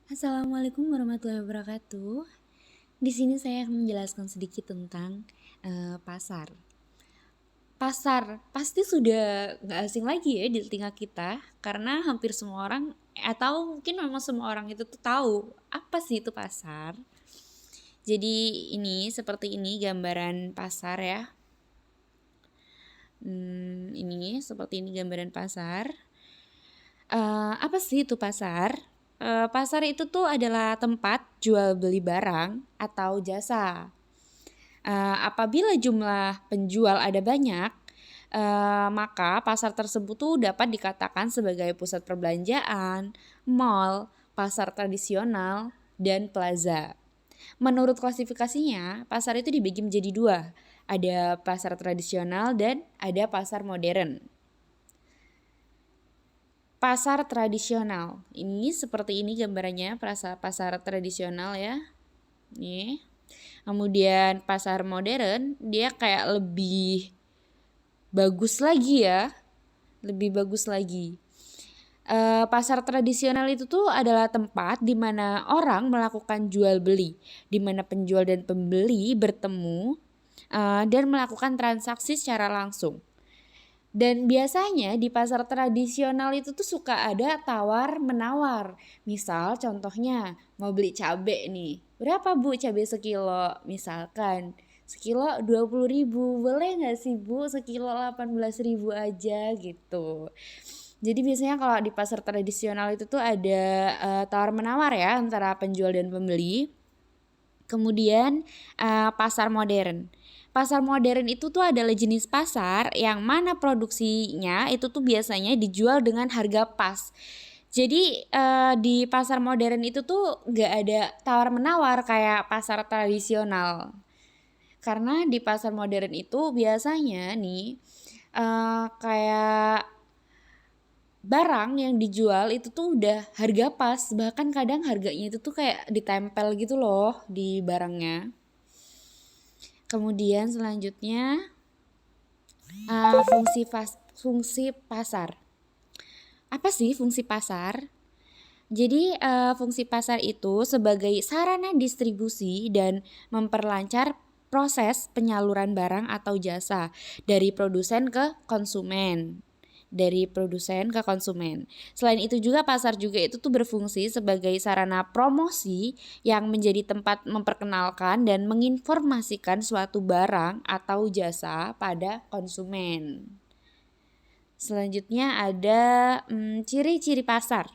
Assalamualaikum warahmatullahi wabarakatuh. Di sini saya akan menjelaskan sedikit tentang pasar. Pasar pasti sudah nggak asing lagi ya di telinga kita, karena hampir semua orang atau mungkin memang semua orang itu tuh tahu apa sih itu pasar. Jadi ini seperti ini gambaran pasar ya. Ini seperti ini gambaran pasar. Apa sih itu pasar? Pasar itu tuh adalah tempat jual beli barang atau jasa. Apabila jumlah penjual ada banyak, maka pasar tersebut tuh dapat dikatakan sebagai pusat perbelanjaan, mall, pasar tradisional, dan plaza. Menurut klasifikasinya, pasar itu dibagi menjadi dua. Ada pasar tradisional dan ada pasar modern. Pasar tradisional. Ini seperti ini gambarannya pasar tradisional ya. Nih. Kemudian pasar modern dia kayak lebih bagus lagi ya. Lebih bagus lagi. Pasar tradisional itu tuh adalah tempat di mana orang melakukan jual beli, di mana penjual dan pembeli bertemu dan melakukan transaksi secara langsung. Dan biasanya di pasar tradisional itu tuh suka ada tawar menawar. Misal contohnya mau beli cabai nih. Berapa bu cabai sekilo? Misalkan sekilo 20.000. Boleh gak sih bu sekilo 18.000 aja gitu. Jadi biasanya kalau di pasar tradisional itu tuh ada tawar menawar ya antara penjual dan pembeli. Kemudian pasar modern. Pasar modern itu tuh adalah jenis pasar yang mana produksinya itu tuh biasanya dijual dengan harga pas. Jadi di pasar modern itu tuh gak ada tawar-menawar kayak pasar tradisional. Karena di pasar modern itu biasanya nih kayak barang yang dijual itu tuh udah harga pas. Bahkan kadang harganya itu tuh kayak ditempel gitu loh di barangnya. Kemudian selanjutnya fungsi pasar. Apa sih fungsi pasar? Jadi fungsi pasar itu sebagai sarana distribusi dan memperlancar proses penyaluran barang atau jasa dari produsen ke konsumen. Selain itu juga pasar juga itu tuh berfungsi sebagai sarana promosi yang menjadi tempat memperkenalkan dan menginformasikan suatu barang atau jasa pada konsumen. Selanjutnya ada ciri-ciri pasar.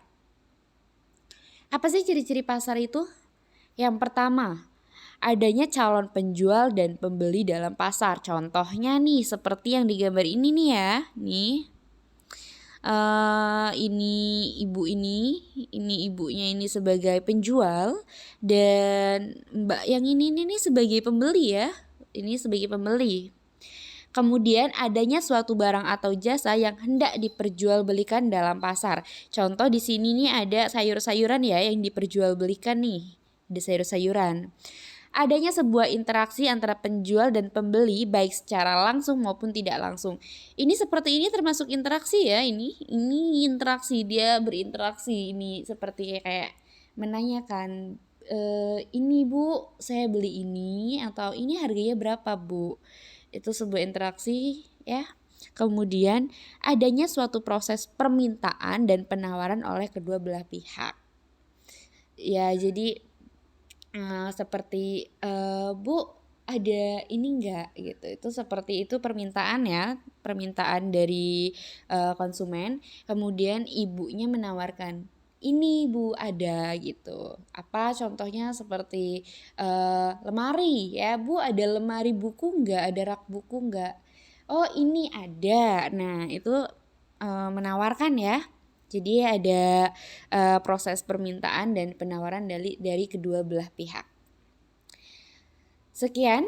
Apa sih ciri-ciri pasar itu? Yang pertama, adanya calon penjual dan pembeli dalam pasar. Contohnya nih seperti yang digambar ini nih ya. Nih. Ini ibunya ini sebagai penjual dan mbak yang ini nih sebagai pembeli ya. Ini sebagai pembeli. Kemudian adanya suatu barang atau jasa yang hendak diperjualbelikan dalam pasar. Contoh di sini nih ada sayur-sayuran ya yang diperjualbelikan nih. Ada sayur-sayuran. Adanya sebuah interaksi antara penjual dan pembeli baik secara langsung maupun tidak langsung. Ini seperti ini termasuk interaksi ya ini. Ini interaksi, dia berinteraksi ini seperti kayak menanyakan ini bu saya beli ini atau ini harganya berapa bu. Itu sebuah interaksi ya. Kemudian adanya suatu proses permintaan dan penawaran oleh kedua belah pihak. Ya jadi seperti bu ada ini enggak gitu. Itu seperti itu permintaan ya, permintaan dari konsumen. Kemudian ibunya menawarkan ini bu ada gitu. Apa contohnya seperti lemari ya bu, ada lemari buku enggak, ada rak buku enggak. Oh ini ada. Nah itu menawarkan ya. Jadi ada proses permintaan dan penawaran dari kedua belah pihak. Sekian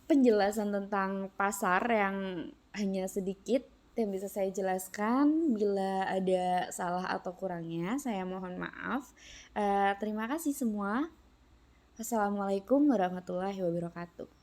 penjelasan tentang pasar yang hanya sedikit yang bisa saya jelaskan. Bila ada salah atau kurangnya, saya mohon maaf. Terima kasih semua. Assalamualaikum warahmatullahi wabarakatuh.